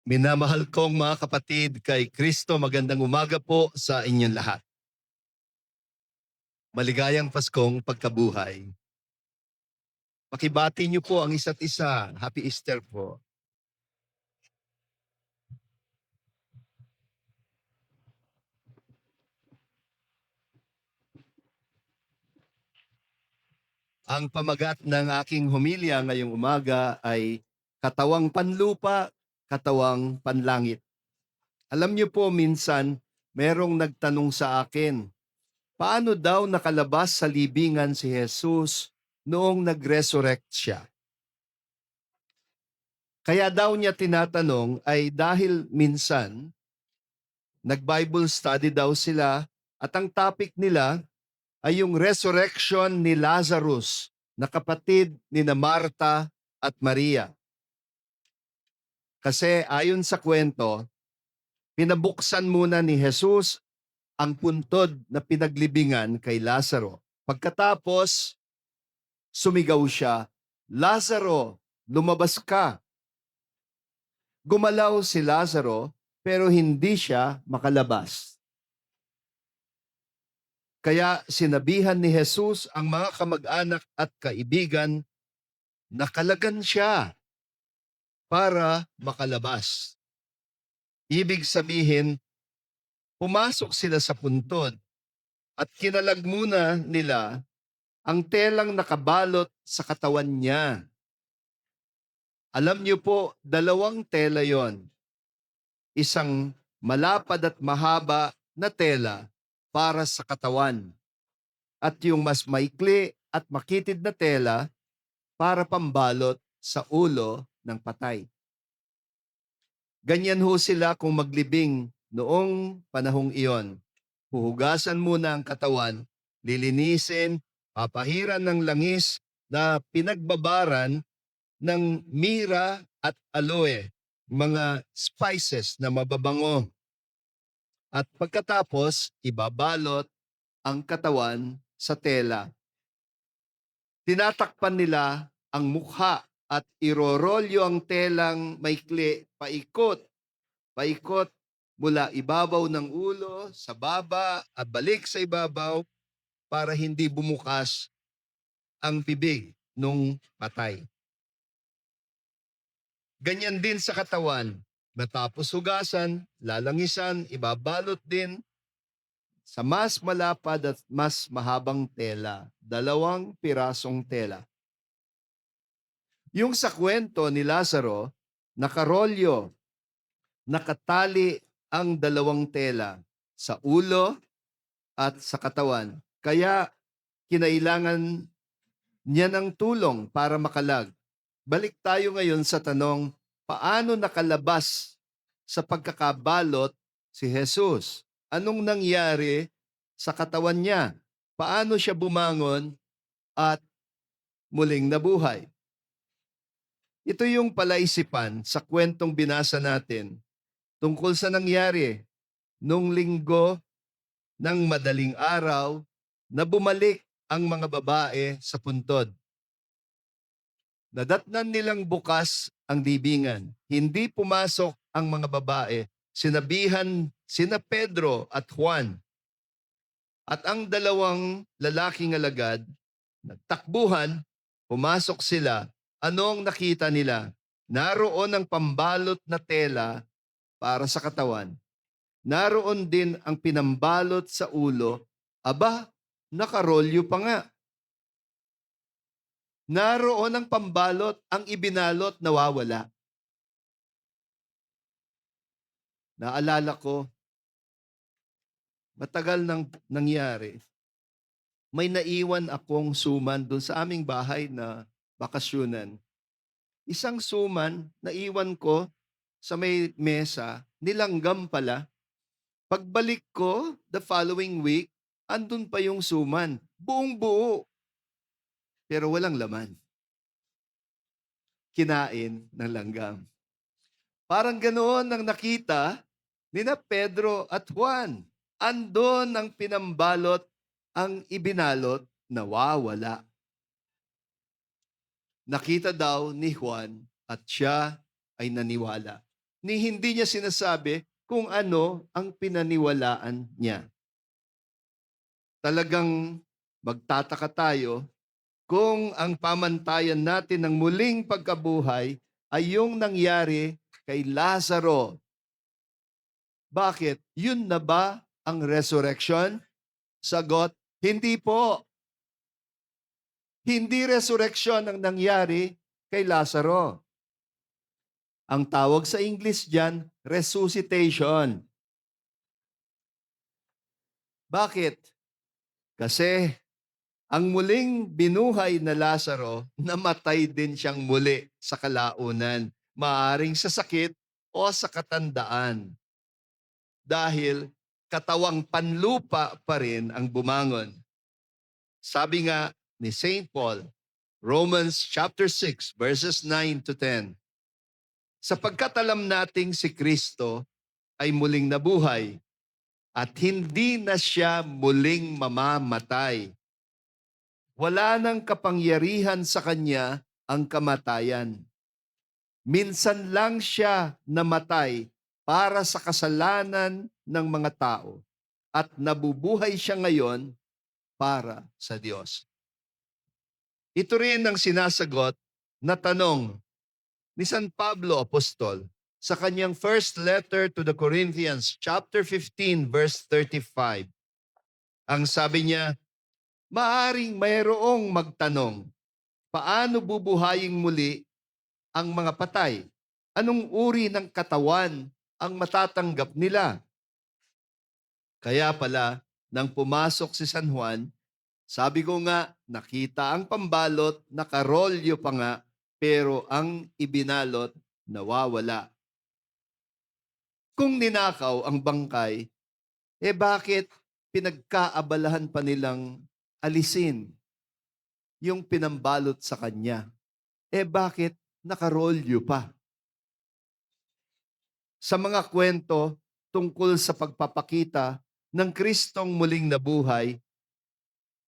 Minamahal kong mga kapatid kay Kristo, magandang umaga po sa inyong lahat. Maligayang Paskong pagkabuhay. Pakibati niyo po ang isa't isa. Happy Easter po. Ang pamagat ng aking humilya ngayong umaga ay katawang panlupa, katawang panlangit. Alam niyo po minsan, merong nagtanong sa akin, paano daw nakalabas sa libingan si Jesus noong nag-resurrect siya? Kaya daw niya tinatanong ay dahil minsan, nag-Bible study daw sila at ang topic nila ay yung resurrection ni Lazarus na kapatid ni na Marta at Maria. Kasi ayon sa kwento, pinabuksan muna ni Jesus ang puntod na pinaglibingan kay Lazaro. Pagkatapos, sumigaw siya, "Lazaro, lumabas ka." Gumalaw si Lazaro pero hindi siya makalabas. Kaya sinabihan ni Jesus ang mga kamag-anak at kaibigan na kalagan siya para makalabas. Ibig sabihin, pumasok sila sa puntod at kinalag muna nila ang telang nakabalot sa katawan niya. Alam niyo po, dalawang tela yon. Isang malapad at mahaba na tela para sa katawan at yung mas maikli at makitid na tela para pambalot sa ulo ng patay. Ganyan ho sila kung maglibing noong panahong iyon. Huhugasan muna ang katawan, lilinisin, papahiran ng langis na pinagbabaran ng mira at aloe, mga spices na mababango. At pagkatapos, ibabalot ang katawan sa tela. Tinatakpan nila ang mukha at irorolyo ang telang maikli paikot mula ibabaw ng ulo sa baba at balik sa ibabaw para hindi bumukas ang bibig nung patay. Ganyan din sa katawan. Matapos hugasan, lalangisan, ibabalot din sa mas malapad at mas mahabang tela, 2 pirasong tela. Yung sa kwento ni Lazaro, nakarolyo, nakatali ang 2 tela sa ulo at sa katawan. Kaya kinailangan niya ng tulong para makalag. Balik tayo ngayon sa tanong, paano nakalabas sa pagkakabalot si Jesus? Anong nangyari sa katawan niya? Paano siya bumangon at muling nabuhay? Ito yung palaisipan sa kwentong binasa natin tungkol sa nangyari nung linggo ng madaling araw na bumalik ang mga babae sa puntod. Nadatnan nilang bukas ang libingan. Hindi pumasok ang mga babae. Sinabihan sina Pedro at Juan. At ang 2 lalaking alagad, nagtakbuhan, pumasok sila. Ano ang nakita nila? Naroon ang pambalot na tela para sa katawan. Naroon din ang pinambalot sa ulo. Aba, nakarolyo pa nga. Naroon ang pambalot, ang ibinalot nawawala. Naalala ko, matagal nang nangyari. May naiwan akong suman doon sa aming bahay na bakasyunan. Isang suman, naiwan ko sa may mesa, nilanggam pala. Pagbalik ko, the following week, andun pa yung suman. Buong buo. Pero walang laman. Kinain ng langgam. Parang ganoon ang nakita ni na Pedro at Juan. Andon ang pinambalot, ang ibinalot, nawawala. Nakita daw ni Juan at siya ay naniwala. ni hindi niya sinasabi kung ano ang pinaniwalaan niya. Talagang magtataka tayo kung ang pamantayan natin ng muling pagkabuhay ay yung nangyari kay Lazaro. Bakit? Yun na ba ang resurrection? Sagot, hindi po. Hindi resurrection ang nangyari kay Lazaro. Ang tawag sa English diyan, resuscitation. Bakit? Kasi ang muling binuhay na Lazaro, namatay din siyang muli sa kalaunan, maaring sa sakit o sa katandaan. Dahil katawang panlupa pa rin ang bumangon. Sabi nga ni St. Paul, Romans chapter 6 verses 9 to 10, sapagkat alam nating si Kristo ay muling nabuhay at hindi na siya muling mamamatay. Wala nang kapangyarihan sa kanya ang kamatayan. Minsan lang siya namatay para sa kasalanan ng mga tao at nabubuhay siya ngayon para sa Diyos. Ito rin ang sinasagot na tanong ni San Pablo Apostol sa kanyang first letter to the Corinthians, chapter 15, verse 35. Ang sabi niya, maaring mayroong magtanong, paano bubuhayin muli ang mga patay? Anong uri ng katawan ang matatanggap nila? Kaya pala, nang pumasok si San Juan, sabi ko nga, nakita ang pambalot, nakarolyo pa nga, pero ang ibinalot, nawawala. Kung ninakaw ang bangkay, bakit pinagkaabalahan pa nilang alisin yung pinambalot sa kanya? Bakit nakarolyo pa? Sa mga kwento tungkol sa pagpapakita ng Kristong muling nabuhay,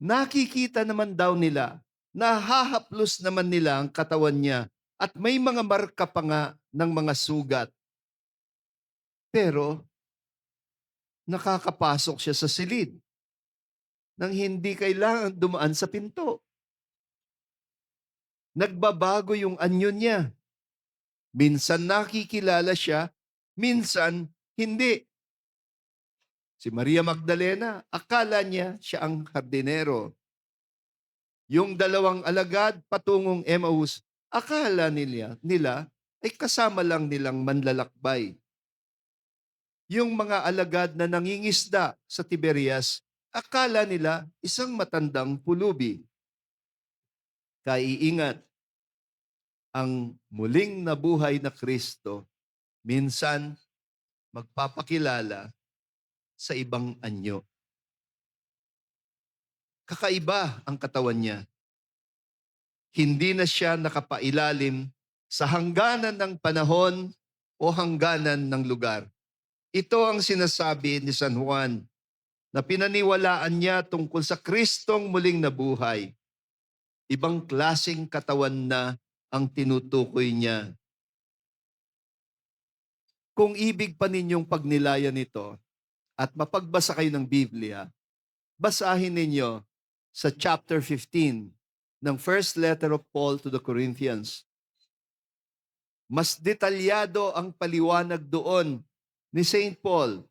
nakikita naman daw nila, nahahaplos naman nila ang katawan niya at may mga marka pa nga ng mga sugat. Pero nakakapasok siya sa silid nang hindi kailangan dumaan sa pinto. Nagbabago yung anyo niya. Minsan nakikilala siya, minsan hindi. Si Maria Magdalena, akala niya siya ang hardinero. Yung dalawang alagad patungong Emmaus, akala nila ay kasama lang nilang manlalakbay. Yung mga alagad na nangingisda sa Tiberias, akala nila isang matandang pulubi. Kaiingat, ang muling nabuhay na Kristo, minsan magpapakilala sa ibang anyo. Kakaiba ang katawan niya. Hindi na siya nakapailalim sa hangganan ng panahon o hangganan ng lugar. Ito ang sinasabi ni San Juan na pinaniwalaan niya tungkol sa Kristong muling nabuhay. Ibang klaseng katawan na ang tinutukoy niya. Kung ibig pa ninyong pagnilayan ito at mapagbasa kayo ng Biblia, basahin ninyo sa chapter 15 ng first letter of Paul to the Corinthians. Mas detalyado ang paliwanag doon ni St. Paul.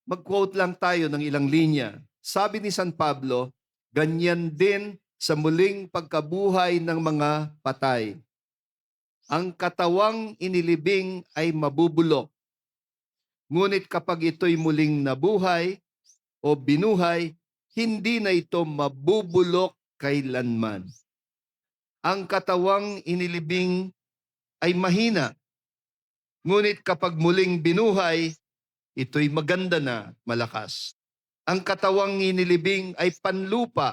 Mag-quote lang tayo ng ilang linya. Sabi ni San Pablo, ganyan din sa muling pagkabuhay ng mga patay. Ang katawang inilibing ay mabubulok. Ngunit kapag ito'y muling nabuhay o binuhay, hindi na ito mabubulok kailanman. Ang katawang inilibing ay mahina. Ngunit kapag muling binuhay, ito'y maganda na, malakas. Ang katawang inilibing ay panlupa.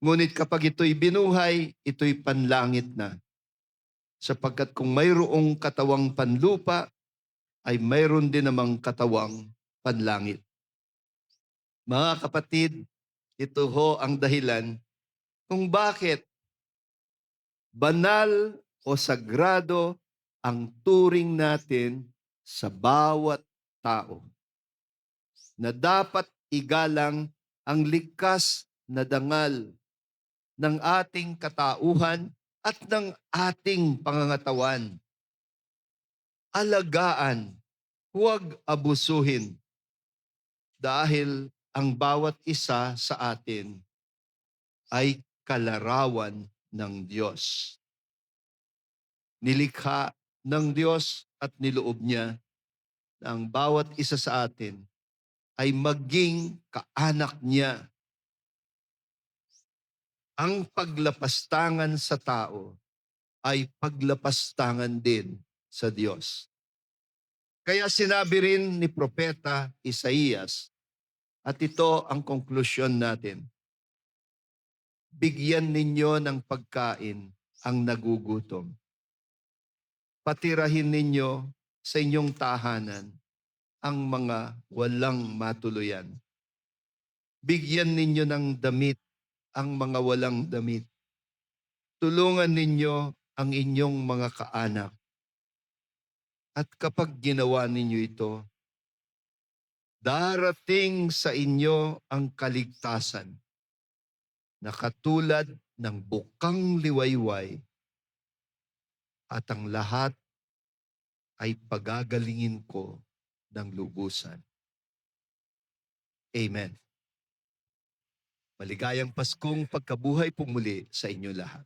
Ngunit kapag ito'y binuhay, ito'y panlangit na. Sapagkat kung mayroong katawang panlupa, ay mayroon din namang katawang panlangit. Mga kapatid, ito ho ang dahilan kung bakit banal o sagrado ang turing natin sa bawat tao na dapat igalang ang likas na dangal ng ating katauhan at ng ating pangangatawan. Alagaan, huwag abusuhin dahil ang bawat isa sa atin ay kalarawan ng Diyos. Nilikha ng Diyos at niloob niya na ang bawat isa sa atin ay maging kaanak niya. Ang paglapastangan sa tao ay paglapastangan din sa Diyos. Kaya sinabi rin ni Propeta Isaías, at ito ang konklusyon natin, bigyan ninyo ng pagkain ang nagugutom. Patirahin ninyo sa inyong tahanan ang mga walang matuluyan. Bigyan ninyo ng damit ang mga walang damit. Tulungan ninyo ang inyong mga kaanak. At kapag ginawa ninyo ito, darating sa inyo ang kaligtasan na katulad ng bukang liwayway at ang lahat ay pagagalingin ko ng lubusan. Amen. Maligayang Paskong pagkabuhay pumuli sa inyo lahat.